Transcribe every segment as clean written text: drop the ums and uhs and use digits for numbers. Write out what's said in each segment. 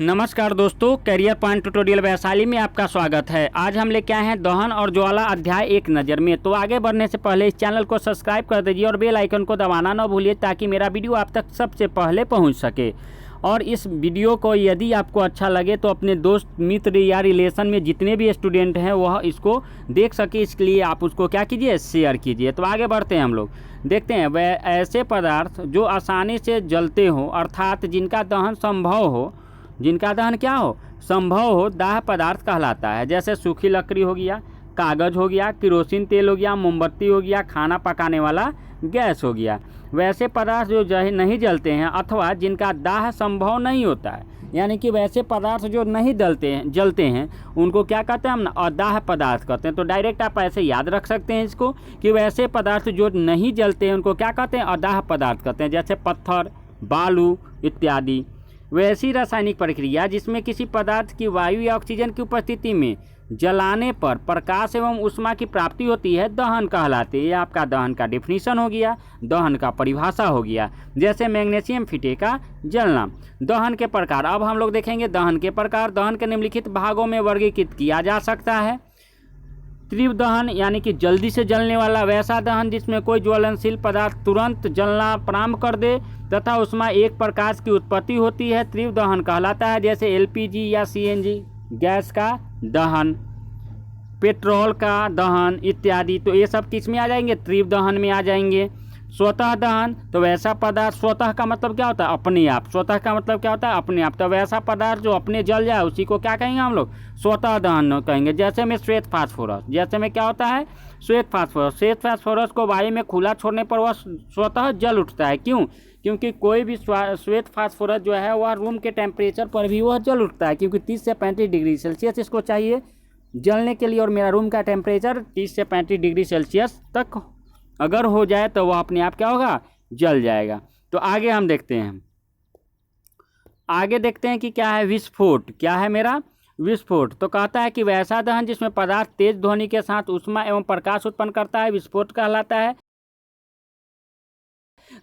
नमस्कार दोस्तों, career point tutorial Vaishali में आपका स्वागत है। आज हम लेके आए हैं दहन और ज्वाला अध्याय एक नज़र में। तो आगे बढ़ने से पहले इस चैनल को सब्सक्राइब कर दीजिए और बेल आइकन को दबाना ना भूलिए ताकि मेरा वीडियो आप तक सबसे पहले पहुंच सके। और इस वीडियो को यदि आपको अच्छा लगे तो अपने दोस्त मित्र या रिलेशन में जितने भी स्टूडेंट हैं वह इसको देख सके, इसके लिए आप उसको क्या कीजिए, शेयर कीजिए। तो आगे बढ़ते हैं, हम लोग देखते हैं वह ऐसे पदार्थ जो आसानी से जलते हों अर्थात जिनका दहन संभव हो, जिनका दहन क्या हो, संभव हो, दाह पदार्थ कहलाता है। जैसे सूखी लकड़ी हो गया, कागज़ हो गया, केरोसिन तेल हो गया, मोमबत्ती हो गया, खाना पकाने वाला गैस हो गया। वैसे पदार्थ जो नहीं जलते हैं अथवा जिनका दाह संभव नहीं होता है, यानी कि वैसे पदार्थ जो नहीं जलते हैं उनको क्या कहते हैं हम ना, अदाह पदार्थ कहते हैं। तो डायरेक्ट आप ऐसे याद रख सकते हैं इसको कि वैसे पदार्थ जो नहीं जलते हैं उनको क्या कहते हैं, अदाह पदार्थ कहते हैं। जैसे पत्थर, बालू इत्यादि। वैसी रासायनिक प्रक्रिया जिसमें किसी पदार्थ की वायु या ऑक्सीजन की उपस्थिति में जलाने पर प्रकाश एवं ऊष्मा की प्राप्ति होती है, दहन कहलाती है। ये आपका दहन का डेफिनेशन हो गया, दहन का परिभाषा हो गया। जैसे मैग्नीशियम फीटे का जलना। दहन के प्रकार, अब हम लोग देखेंगे दहन के प्रकार। दहन के निम्नलिखित भागों में वर्गीकृत किया जा सकता है। तीव्र दहन यानी कि जल्दी से जलने वाला वैसा दहन जिसमें कोई ज्वलनशील पदार्थ तुरंत जलना प्रारंभ कर दे तथा उसमें एक प्रकाश की उत्पत्ति होती है, तीव्र दहन कहलाता है। जैसे एलपीजी या सीएनजी गैस का दहन, पेट्रोल का दहन इत्यादि। तो ये सब किस में आ जाएंगे, तीव्र दहन में आ जाएंगे। स्वतः दहन, तो वैसा पदार्थ, स्वतः का मतलब क्या होता है, अपने आप। स्वतः का मतलब क्या होता है, अपने आप। तो वैसा पदार्थ जो अपने जल जाए उसी को क्या कहेंगे हम लोग, स्वतः दहन कहेंगे। जैसे में श्वेत फास्फोरस, जैसे में क्या होता है, श्वेत फास्फोरस। श्वेत फास्फोरस को वायु में खुला छोड़ने पर वह स्वतः जल उठता है। क्यों? क्योंकि कोई भी श्वेत फास्फोरस जो है वह रूम के टेम्परेचर पर भी वह जल उठता है, क्योंकि 30 से 35 डिग्री सेल्सियस इसको चाहिए जलने के लिए। और मेरा रूम का टेम्परेचर 30 से 35 डिग्री सेल्सियस तक अगर हो जाए तो वह अपने आप क्या होगा, जल जाएगा। तो आगे हम देखते हैं, आगे देखते हैं कि क्या है विस्फोट। क्या है मेरा विस्फोट? तो कहता है कि वैसा दहन जिसमें पदार्थ तेज ध्वनि के साथ ऊष्मा एवं प्रकाश उत्पन्न करता है, विस्फोट कहलाता है।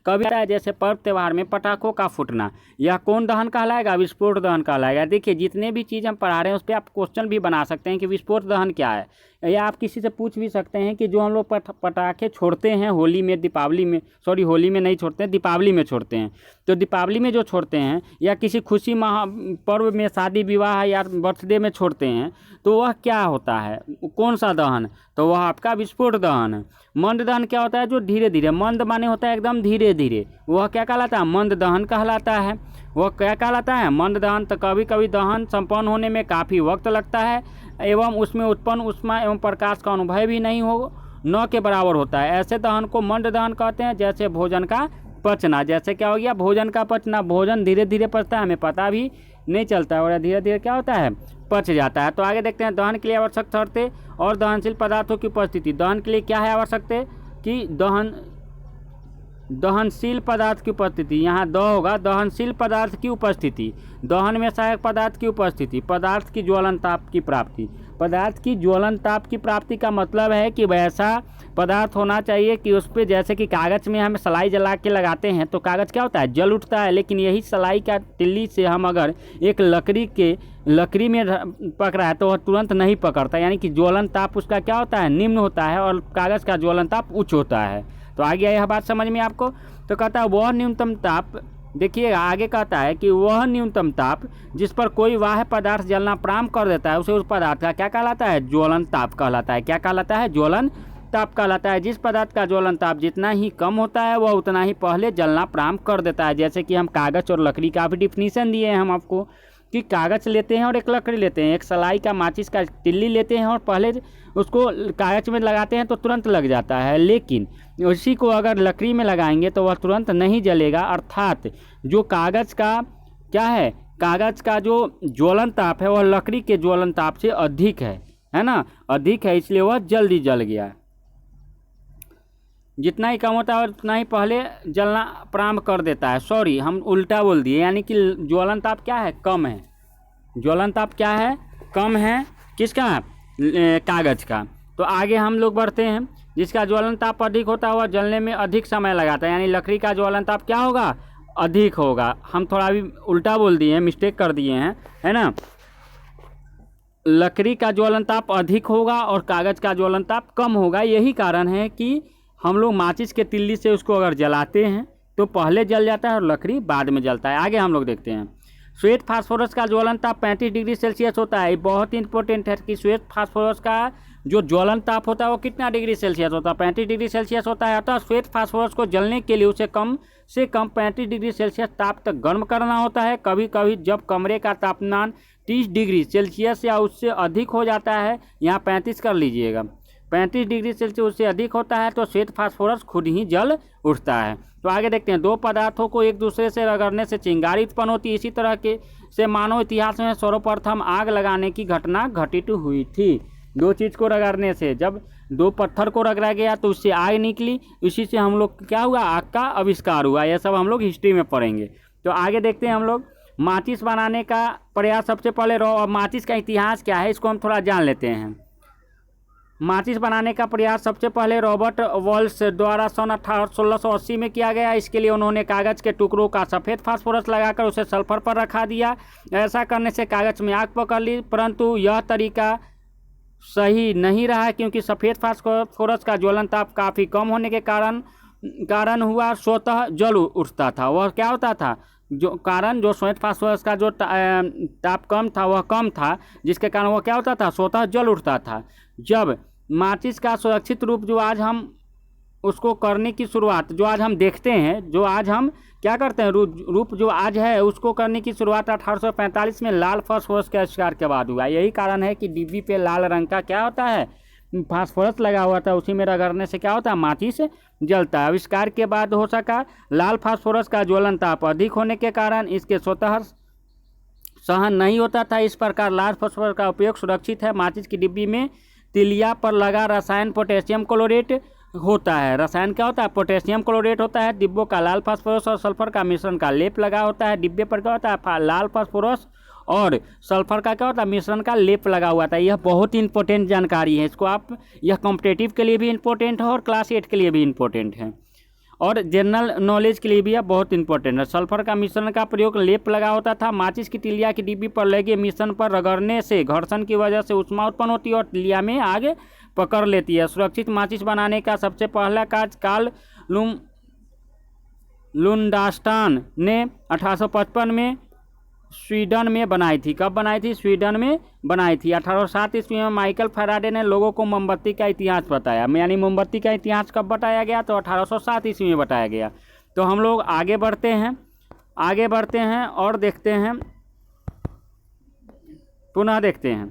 कभी आता है जैसे पर्व त्यौहार में पटाखों का फूटना, यह कौन दहन कहलाएगा, विस्फोट दहन कहलाएगा। देखिए जितने भी चीज़ हम पढ़ा रहे हैं उस पर आप क्वेश्चन भी बना सकते हैं कि विस्फोट दहन क्या है, या आप किसी से पूछ भी सकते हैं कि जो हम लोग पटाखे छोड़ते हैं होली में, दीपावली में, सॉरी होली में नहीं छोड़ते हैं, दीपावली में छोड़ते हैं। तो दीपावली में जो छोड़ते हैं या किसी खुशी पर्व में, शादी विवाह या बर्थडे में छोड़ते हैं, तो वह क्या होता है, कौन सा दहन? तो वह आपका विस्फोट दहन है। मंद दहन क्या होता है, जो धीरे धीरे, मंद माने होता है एकदम धीरे धीरे, वह क्या कहलाता है, मंद दहन कहलाता है। वह क्या कहलाता है, मंद दहन। तो कभी कभी दहन संपन्न होने में काफ़ी वक्त लगता है एवं उसमें उत्पन्न ऊष्मा एवं प्रकाश का अनुभव भी नहीं हो, न के बराबर होता है। ऐसे दहन को मंद दहन कहते हैं। जैसे भोजन का पचना, जैसे क्या हो गया, भोजन का पचना, भोजन धीरे धीरे पचता है, हमें पता भी नहीं चलता है और धीरे धीरे क्या होता है, पच जाता है। तो आगे देखते हैं दहन के लिए आवश्यक शर्तें और दहनशील पदार्थों की उपस्थिति। दहन के लिए क्या है आवश्यकता कि दहनशील पदार्थ की उपस्थिति, यहाँ द होगा, दहनशील पदार्थ की उपस्थिति, दहन में सहायक पदार्थ की उपस्थिति, पदार्थ की ज्वलन ताप की प्राप्ति। पदार्थ की ज्वलन ताप की प्राप्ति का मतलब है कि वैसा पदार्थ होना चाहिए कि उस पर, जैसे कि कागज़ में हम सलाई जला के लगाते हैं तो कागज़ क्या होता है, जल उठता है। लेकिन यही सलाई का तिल्ली से हम अगर एक लकड़ी में पकड़ा है तो वह तुरंत नहीं पकड़ता, यानी कि ज्वलन ताप उसका क्या होता है, निम्न होता है, और कागज़ का ज्वलन ताप उच्च होता है। तो आगे यह बात समझ में आपको। तो कहता है वह न्यूनतम ताप, देखिएगा आगे कहता है कि वह न्यूनतम ताप जिस पर कोई बाह्य पदार्थ जलना प्रारंभ कर देता है उसे उस पदार्थ का क्या कहलाता है, ज्वलन ताप कहलाता है। क्या कहलाता है, ज्वलन ताप कहलाता है। जिस पदार्थ का ज्वलन ताप जितना ही कम होता है वह उतना ही पहले जलना प्रारंभ कर देता है। जैसे कि हम कागज़ और लकड़ी का भी डिफिनीसन दिए हैं हम आपको कि कागज़ लेते हैं और एक लकड़ी लेते हैं, एक सलाई का माचिस का तिल्ली लेते हैं और पहले उसको कागज़ में लगाते हैं तो तुरंत लग जाता है, लेकिन उसी को अगर लकड़ी में लगाएंगे तो वह तुरंत नहीं जलेगा। अर्थात जो कागज़ का क्या है, कागज़ का जो ज्वलन ताप है वह लकड़ी के ज्वलन ताप से अधिक है ना, अधिक है, इसलिए वह जल्दी जल गया। जितना ही कम होता है उतना ही पहले जलना प्रारंभ कर देता है। सॉरी, हम उल्टा बोल दिए, यानी कि ज्वलन ताप क्या है, कम है। ज्वलन ताप क्या है, कम है, किसका, कागज़ का। तो आगे हम लोग बढ़ते हैं। जिसका ज्वलन ताप अधिक होता है वह जलने में अधिक समय लगाता है, यानी लकड़ी का ज्वलन ताप क्या होगा, अधिक होगा। हम थोड़ा अभी उल्टा बोल दिए हैं, मिस्टेक कर दिए हैं, है ना। लकड़ी का ज्वलन ताप अधिक होगा और कागज़ का ज्वलन ताप कम होगा। यही कारण है कि हम लोग माचिस के तिल्ली से उसको अगर जलाते हैं तो पहले जल जाता है और लकड़ी बाद में जलता है। आगे हम लोग देखते हैं, श्वेत फास्फोरस का ज्वलन ताप 35 डिग्री सेल्सियस होता है। बहुत ही इंपॉर्टेंट है कि श्वेत फास्फोरस का जो ज्वलन ताप होता है वो कितना डिग्री सेल्सियस होता है, 35 डिग्री सेल्सियस होता है। अतः श्वेत फास्फोरस को जलने के लिए उसे कम से कम 35 डिग्री सेल्सियस ताप तक गर्म करना होता है। कभी कभी जब कमरे का तापमान 30 डिग्री सेल्सियस या उससे अधिक हो जाता है, यहाँ 35 कर लीजिएगा, 35 डिग्री सेल्सियस उससे अधिक होता है तो श्वेत फास्फोरस खुद ही जल उठता है। तो आगे देखते हैं, दो पदार्थों को एक दूसरे से रगड़ने से चिंगारी उत्पन्न होती है। इसी तरह के से मानव इतिहास में सर्वप्रथम आग लगाने की घटना घटित हुई थी। दो चीज़ को रगड़ने से, जब दो पत्थर को रगड़ा गया तो उससे आग निकली, इसी से हम लोग क्या हुआ, आग का आविष्कार हुआ। यह सब हम लोग हिस्ट्री में पढ़ेंगे। तो आगे देखते हैं हम लोग, माचिस बनाने का प्रयास सबसे पहले माचिस का इतिहास क्या है इसको हम थोड़ा जान लेते हैं। माचिस बनाने का प्रयास सबसे पहले रॉबर्ट वॉल्स द्वारा सन 1680 में किया गया। इसके लिए उन्होंने कागज़ के टुकड़ों का सफ़ेद फास्फोरस लगाकर उसे सल्फर पर रखा दिया। ऐसा करने से कागज़ में आग पकड़ ली, परंतु यह तरीका सही नहीं रहा क्योंकि सफ़ेद फास्फोरस का ज्वलन ताप काफ़ी कम होने के कारण हुआ स्वतः जल उठता था। वह क्या होता था, जो श्वेत फास्फोरस का जो ताप कम था वह कम था, जिसके कारण वह क्या होता था, स्वतः जल उठता था। जब माचिस का सुरक्षित रूप जो आज हम उसको करने की शुरुआत, जो आज हम देखते हैं, जो आज हम क्या करते हैं, रूप जो आज है उसको करने की शुरुआत 1845 में लाल फास्फोरस के आविष्कार के बाद हुआ। यही कारण है कि डिब्बी पे लाल रंग का क्या होता है, फास्फोरस लगा हुआ था, उसी में रगड़ने से क्या होता है, माचिस जलता है। आविष्कार के बाद हो सका लाल फास्फोरस का ज्वलन ताप अधिक होने के कारण इसके स्वतः सहन नहीं होता था। इस प्रकार लाल फास्फोरस का उपयोग सुरक्षित है। माचिस की डिब्बी में तिलिया पर लगा रसायन पोटेशियम क्लोरेट होता है। रसायन क्या होता है, पोटेशियम क्लोरेट होता है। डिब्बों का लाल फास्फोरस और सल्फर का मिश्रण का लेप लगा होता है। डिब्बे पर क्या होता है, लाल फास्फोरस और सल्फर का क्या होता है, मिश्रण का लेप लगा हुआ था। यह बहुत ही इंपॉर्टेंट जानकारी है, इसको आप, यह कॉम्पिटेटिव के लिए भी इंपॉर्टेंट है और क्लास 8 के लिए भी इंपॉर्टेंट है और जनरल नॉलेज के लिए भी यह बहुत इंपॉर्टेंट है। सल्फर का मिश्रण का प्रयोग लेप लगा होता था। माचिस की तिलिया की डिब्बी पर लगे मिश्रण पर रगड़ने से घर्षण की वजह से ऊष्मा उत्पन्न होती है और तिलिया में आग पकड़ लेती है। सुरक्षित माचिस बनाने का सबसे पहला कार्य कार्ल लुंडास्टान ने 1855 में स्वीडन में बनाई थी। कब बनाई थी, स्वीडन में बनाई थी। 1807 ईस्वी में माइकल फैराडे ने लोगों को मोमबत्ती का इतिहास बताया। यानी मोमबत्ती का इतिहास कब बताया गया, तो 1807 ईस्वी में बताया गया। तो हम लोग आगे बढ़ते हैं और देखते हैं, पुनः देखते हैं।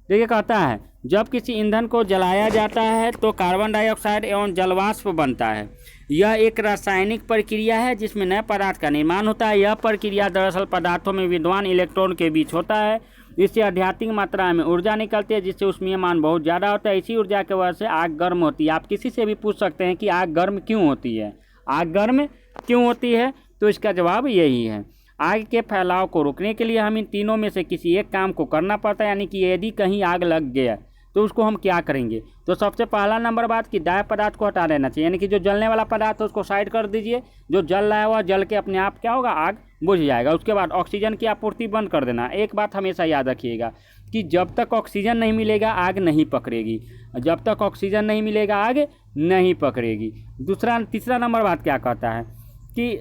देखिए कहता है, जब किसी ईंधन को जलाया जाता है तो कार्बन डाइऑक्साइड एवं जलवाष्प बनता है। यह एक रासायनिक प्रक्रिया है जिसमें नए पदार्थ का निर्माण होता है। यह प्रक्रिया दरअसल पदार्थों में विद्यमान इलेक्ट्रॉन के बीच होता है। इससे आध्यात्मिक मात्रा में ऊर्जा निकलती है जिससे ऊष्मीय मान बहुत ज़्यादा होता है। इसी ऊर्जा की वजह से आग गर्म होती है। आप किसी से भी पूछ सकते हैं कि आग गर्म क्यों होती है, आग गर्म क्यों होती है, तो इसका जवाब यही है। आग के फैलाव को रोकने के लिए हम इन तीनों में से किसी एक काम को करना पड़ता है। यानी कि यदि कहीं आग लग गया तो उसको हम क्या करेंगे, तो सबसे पहला नंबर बात कि दाह्य पदार्थ को हटा देना चाहिए। यानी कि जो जलने वाला पदार्थ है उसको साइड कर दीजिए। जो जल रहा है वह जल के अपने आप क्या होगा, आग बुझ जाएगा। उसके बाद ऑक्सीजन की आपूर्ति बंद कर देना। एक बात हमेशा याद रखिएगा कि जब तक ऑक्सीजन नहीं मिलेगा आग नहीं पकड़ेगी, जब तक ऑक्सीजन नहीं मिलेगा आग नहीं पकड़ेगी। तीसरा नंबर बात क्या कहता है कि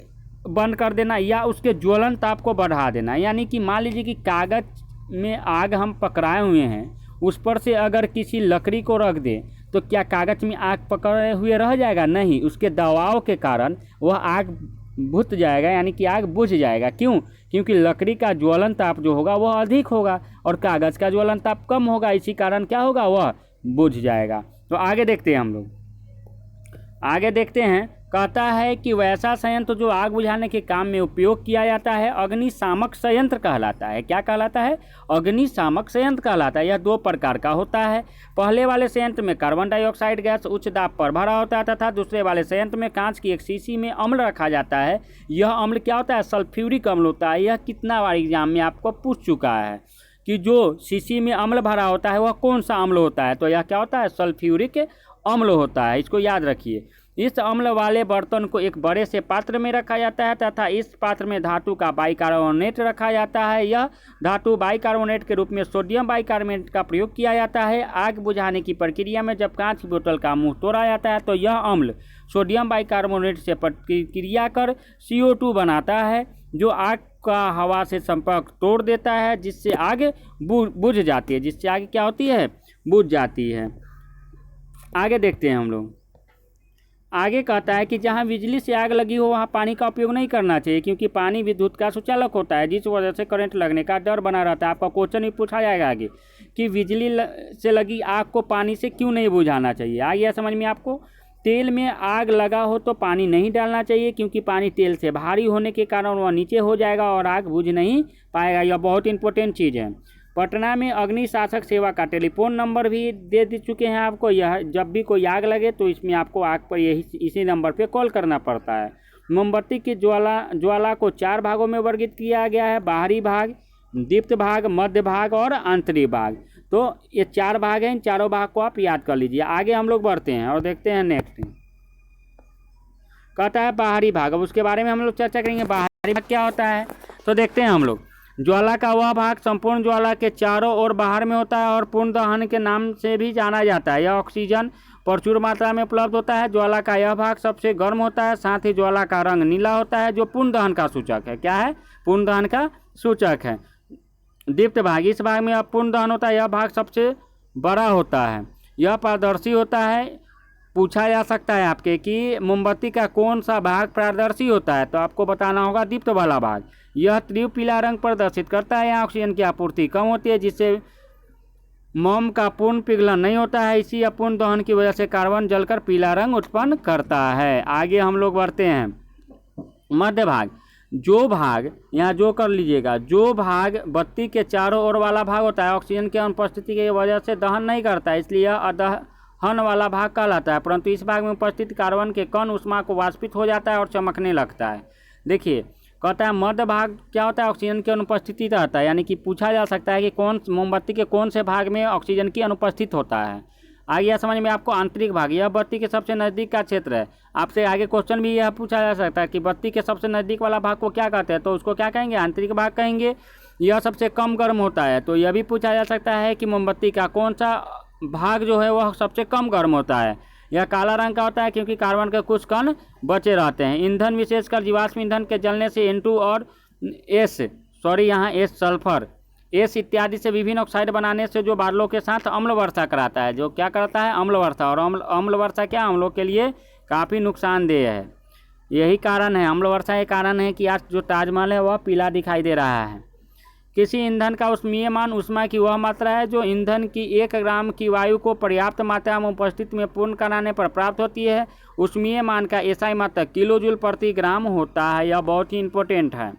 बंद कर देना या उसके ज्वलन ताप को बढ़ा देना। यानी कि मान लीजिए कि कागज़ में आग हम पकड़ाए हुए हैं, उस पर से अगर किसी लकड़ी को रख दें तो क्या कागज़ में आग पकड़े हुए रह जाएगा, नहीं, उसके दबाव के कारण वह आग बुझ जाएगा। यानी कि आग बुझ जाएगा। क्यों, क्योंकि लकड़ी का ज्वलन ताप जो होगा वह अधिक होगा और कागज़ का ज्वलन ताप कम होगा। इसी कारण क्या होगा, वह बुझ जाएगा। तो आगे देखते हैं हम लोग, आगे देखते हैं। कहता है कि वैसा संयंत्र जो आग बुझाने के काम में उपयोग किया जाता है अग्निशामक संयंत्र कहलाता है। क्या कहलाता है, अग्निशामक संयंत्र कहलाता है। यह दो प्रकार का होता है। पहले वाले संयंत्र में कार्बन डाइऑक्साइड गैस उच्च दाब पर भरा होता है तथा दूसरे वाले संयंत्र में कांच की एक शीशी में अम्ल रखा जाता है। यह अम्ल क्या होता है, सल्फ्यूरिक अम्ल होता है। यह कितना बार एग्जाम में आपको पूछ चुका है कि जो शीशी में अम्ल भरा होता है वह कौन सा अम्ल होता है, तो यह क्या होता है, सल्फ्यूरिक अम्ल होता है। इसको याद रखिए। इस अम्ल वाले बर्तन को एक बड़े से पात्र में रखा जाता है तथा इस पात्र में धातु का बाइकार्बोनेट रखा जाता है। यह धातु बाइकार्बोनेट के रूप में सोडियम बाइकार्बोनेट का प्रयोग किया जाता है। आग बुझाने की प्रक्रिया में जब कांच की बोतल का मुंह तोड़ा जाता है तो यह अम्ल सोडियम बाइकार्बोनेट से प्रतिक्रिया कर CO2 बनाता है, जो आग का हवा से संपर्क तोड़ देता है, जिससे आग बुझ जाती है। जिससे आग क्या होती है? बुझ जाती है। आगे देखते हैं हम लोग। आगे कहता है कि जहां बिजली से आग लगी हो वहां पानी का उपयोग नहीं करना चाहिए, क्योंकि पानी विद्युत का सुचालक होता है, जिस वजह से करंट लगने का डर बना रहता है। आपका क्वेश्चन भी पूछा जाएगा आगे कि बिजली से लगी आग को पानी से क्यों नहीं बुझाना चाहिए। आ गया समझ में आपको? तेल में आग लगा हो तो पानी नहीं डालना चाहिए, क्योंकि पानी तेल से भारी होने के कारण वह नीचे हो जाएगा और आग बुझ नहीं पाएगा। यह बहुत इंपॉर्टेंट चीज़ है। पटना में अग्निशामक सेवा का टेलीफोन नंबर भी दे चुके हैं आपको। यह जब भी कोई आग लगे तो इसमें आपको आग पर इसी नंबर पे कॉल करना पड़ता है। मोमबत्ती की ज्वाला को 4 भागों में वर्गीकृत किया गया है: बाहरी भाग, दीप्त भाग, मध्य भाग और आंतरिक भाग। तो ये 4 भाग हैं, इन चारों भाग को आप याद कर लीजिए। आगे हम लोग बढ़ते हैं और देखते हैं नेक्स्ट। कहता है बाहरी भाग, अब उसके बारे में हम लोग चर्चा करेंगे। बाहरी भाग क्या होता है तो देखते हैं हम लोग। ज्वाला का वह भाग संपूर्ण ज्वाला के चारों ओर बाहर में होता है और पूर्ण दहन के नाम से भी जाना जाता है। यह ऑक्सीजन प्रचुर मात्रा में उपलब्ध होता है। ज्वाला का यह भाग सबसे गर्म होता है, साथ ही ज्वाला का रंग नीला होता है, जो पूर्ण दहन का सूचक है। क्या है? पूर्ण दहन का सूचक है। दीप्त भाग, इस भाग में अपूर्ण दहन होता है। यह भाग सबसे बड़ा होता है, यह पारदर्शी होता है। पूछा जा सकता है आपके कि मोमबत्ती का कौन सा भाग पारदर्शी होता है, तो आपको बताना होगा दीप्त वाला भाग। यह तीव्र पीला रंग प्रदर्शित करता है। यहाँ ऑक्सीजन की आपूर्ति कम होती है, जिससे मोम का पूर्ण पिघलन नहीं होता है। इसी अपूर्ण दहन की वजह से कार्बन जलकर पीला रंग उत्पन्न करता है। आगे हम लोग बढ़ते हैं। मध्य भाग, जो भाग, यहाँ जो कर लीजिएगा, जो भाग बत्ती के चारों ओर वाला भाग होता है, ऑक्सीजन की अनुपस्थिति की वजह से दहन नहीं करता है, इसलिए यह अदहन वाला भाग कहलाता है। परंतु इस भाग में उपस्थित कार्बन के कण उष्मा को वाष्पित हो जाता है और चमकने लगता है। देखिए कहता है मध्य भाग क्या होता है? ऑक्सीजन की अनुपस्थिति रहता है। यानी कि पूछा जा सकता है कि कौन मोमबत्ती के कौन से भाग में ऑक्सीजन की अनुपस्थित होता है। आगे यह समझ में आपको आंतरिक भाग, यह बत्ती के सबसे नज़दीक का क्षेत्र है। आपसे आगे क्वेश्चन भी यह पूछा जा सकता है कि बत्ती के सबसे नज़दीक वाला भाग को क्या कहते हैं, तो उसको क्या कहेंगे? आंतरिक भाग कहेंगे। यह सबसे कम गर्म होता है, तो यह भी पूछा जा सकता है कि मोमबत्ती का कौन सा भाग जो है वह सबसे कम गर्म होता है। यह काला रंग का होता है, क्योंकि कार्बन के कुछ कण बचे रहते हैं। ईंधन, विशेषकर जीवाश्म ईंधन के जलने से N2 और यहाँ S सल्फर, S इत्यादि से विभिन्न ऑक्साइड बनाने से जो बादलों के साथ अम्ल वर्षा कराता है। जो क्या करता है? अम्ल वर्षा। और अम्ल वर्षा क्या अम्लों के लिए काफ़ी नुकसानदेह है। यही कारण है, अम्ल वर्षा ये कारण है कि आज जो ताजमहल है वह पीला दिखाई दे रहा है। किसी ईंधन का ऊष्मीयमान ऊष्मा की वह मात्रा है जो ईंधन की 1 ग्राम की वायु को पर्याप्त मात्रा में उपस्थिति में पूर्ण कराने पर प्राप्त होती है। ऊष्मीयमान का SI मात्रक किलोजूल प्रति ग्राम होता है। यह बहुत ही इंपॉर्टेंट है।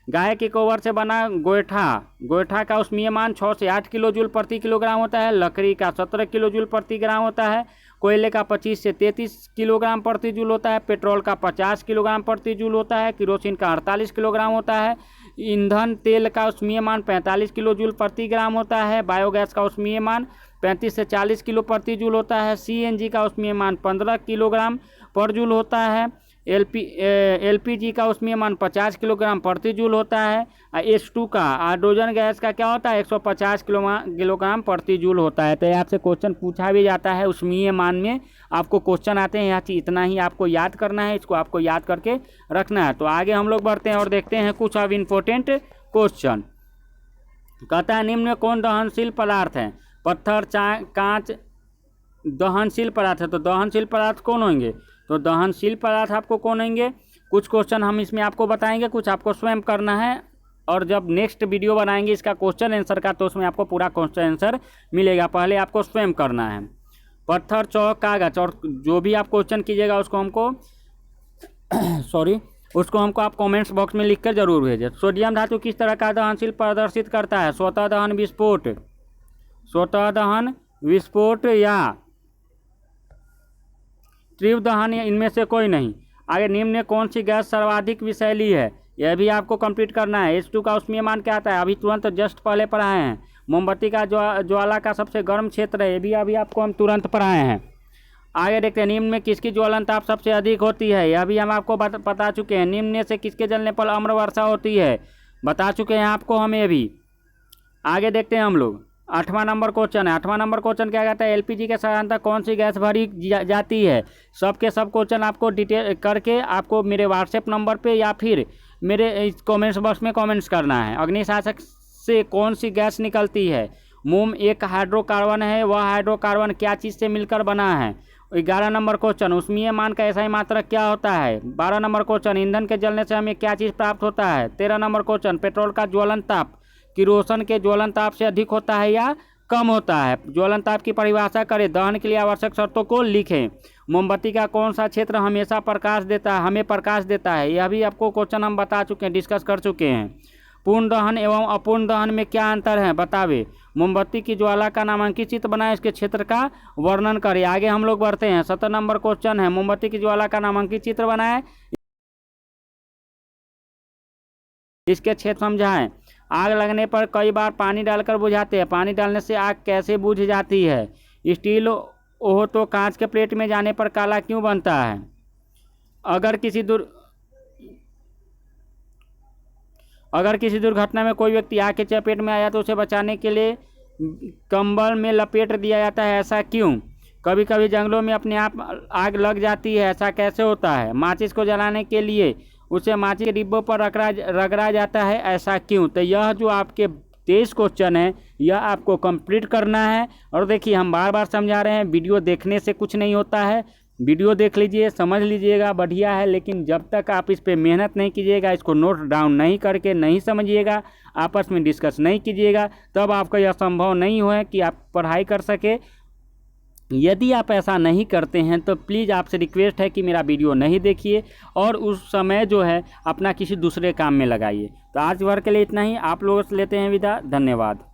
गाय के गोबर से बना गोईठा का ऊष्मीयमान 6 से 8 किलोजूल प्रति किलोग्राम होता है। लकड़ी का 17 किलोजूल प्रति ग्राम होता है। कोयले का 25 से 33 किलोग्राम प्रति जूल होता है। पेट्रोल का 50 किलोग्राम प्रति जूल होता है। केरोसिन का 48 किलोग्राम होता है। ईंधन तेल का ऊष्मीयमान 45 किलो जूल प्रति ग्राम होता है। बायोगैस का ऊष्मीयमान 35 से 40 किलो प्रति जूल होता है। CNG का ऊष्मीयमान 15 किलोग्राम पर जूल होता है। LPG का ऊष्मीयमान 50 किलोग्राम प्रति जूल होता है। H2 का हाइड्रोजन गैस का क्या होता है? 150 किलोग्राम प्रति जूल होता है। तो यहाँ से क्वेश्चन पूछा भी जाता है ऊष्मीयमान में, आपको क्वेश्चन आते हैं। यहाँ इतना ही आपको याद करना है, इसको आपको याद करके रखना है। तो आगे हम लोग बढ़ते हैं और देखते हैं कुछ अब इम्पोर्टेंट क्वेश्चन। कहता है निम्न कौन दहनशील पदार्थ है? पत्थर, कांच दहनशील पदार्थ है। तो दहनशील पदार्थ कौन होंगे? तो दहनशील पदार्थ आपको कौन होंगे? कुछ क्वेश्चन हम इसमें आपको बताएंगे, कुछ आपको स्वयं करना है। और जब नेक्स्ट वीडियो बनाएंगे इसका क्वेश्चन आंसर का, तो उसमें आपको पूरा क्वेश्चन आंसर मिलेगा। पहले आपको स्वयं करना है। पत्थर, चौक, कागज, और जो भी आप क्वेश्चन कीजिएगा उसको हमको उसको हमको आप कमेंट्स बॉक्स में लिखकर जरूर भेजें। सोडियम धातु किस तरह का दहनशील प्रदर्शित करता है? स्वतः दहन, विस्फोट या तीव्र दहन, या इनमें से कोई नहीं। आगे निम्न में कौन सी गैस सर्वाधिक विषैली है? यह भी आपको कंप्लीट करना है। H2 का ऊष्मीयमान क्या आता है? अभी तुरंत जस्ट पहले पढ़ाए हैं। मोमबत्ती का ज्वाला का सबसे गर्म क्षेत्र है, ये भी अभी आपको हम तुरंत पढ़ाए हैं। आगे देखते हैं, निम्न में किसकी ज्वलन ताप सबसे अधिक होती है? यह भी हम आपको बता चुके हैं। निम्न में से किसके जलने पर अम्ल वर्षा होती है? बता चुके हैं आपको हम ये भी। आगे देखते हैं हम लोग 8वां नंबर क्वेश्चन है। 8वां नंबर क्वेश्चन क्या कहता है? एलपीजी के साधारणतः कौन सी गैस भरी जाती है? सब के सब क्वेश्चन आपको डिटेल करके आपको मेरे व्हाट्सएप नंबर पे या फिर मेरे कमेंट्स बॉक्स में कमेंट्स करना है। अग्निशामक से कौन सी गैस निकलती है? मोम एक हाइड्रोकार्बन है, वह हाइड्रोकार्बन क्या चीज़ से मिलकर बना है? 11 नंबर क्वेश्चन, ऊष्मीय मान का ऐसा ही मात्रक क्या होता है? 12 नंबर क्वेश्चन, ईंधन के जलने से हमें क्या चीज़ प्राप्त होता है? 13 नंबर क्वेश्चन, पेट्रोल का ज्वलन ताप किरोसिन के ज्वलन ताप से अधिक होता है या कम होता है? ज्वलन ताप की परिभाषा करें, दहन के लिए आवश्यक शर्तों को लिखें। मोमबत्ती का कौन सा क्षेत्र हमेशा प्रकाश देता है, हमें प्रकाश देता है? यह भी आपको क्वेश्चन हम बता चुके हैं, डिस्कस कर चुके हैं। पूर्ण दहन एवं अपूर्ण दहन में क्या अंतर है? बतावे। मोमबत्ती की ज्वाला का नामांकित चित्र बनाए, इसके क्षेत्र का वर्णन करें। आगे हम लोग बढ़ते हैं। 17 नंबर क्वेश्चन है, मोमबत्ती की ज्वाला का नामांकित चित्र बनाए, इसके क्षेत्र समझाएं। आग लगने पर कई बार पानी डालकर बुझाते हैं, पानी डालने से आग कैसे बुझ जाती है? स्टील ओह तो कांच के प्लेट में जाने पर काला क्यों बनता है? अगर किसी दुर्घटना में कोई व्यक्ति आग के चपेट में आया तो उसे बचाने के लिए कंबल में लपेट दिया जाता है, ऐसा क्यों? कभी कभी जंगलों में अपने आप आग लग जाती है, ऐसा कैसे होता है? माचिस को जलाने के लिए उसे माचिस के डिब्बों पर रगड़ा जाता है, ऐसा क्यों? तो यह जो आपके 23 क्वेश्चन है, यह आपको कंप्लीट करना है। और देखिए, हम बार बार समझा रहे हैं, वीडियो देखने से कुछ नहीं होता है। वीडियो देख लीजिए, समझ लीजिएगा, बढ़िया है, लेकिन जब तक आप इस पे मेहनत नहीं कीजिएगा, इसको नोट डाउन नहीं करके नहीं समझिएगा, आपस में डिस्कस नहीं कीजिएगा, तब आपका यह संभव नहीं हो कि आप पढ़ाई कर सके। यदि आप ऐसा नहीं करते हैं तो प्लीज़ आपसे रिक्वेस्ट है कि मेरा वीडियो नहीं देखिए और उस समय जो है अपना किसी दूसरे काम में लगाइए। तो आज भर के लिए इतना ही, आप लोगों से लेते हैं विदा। धन्यवाद।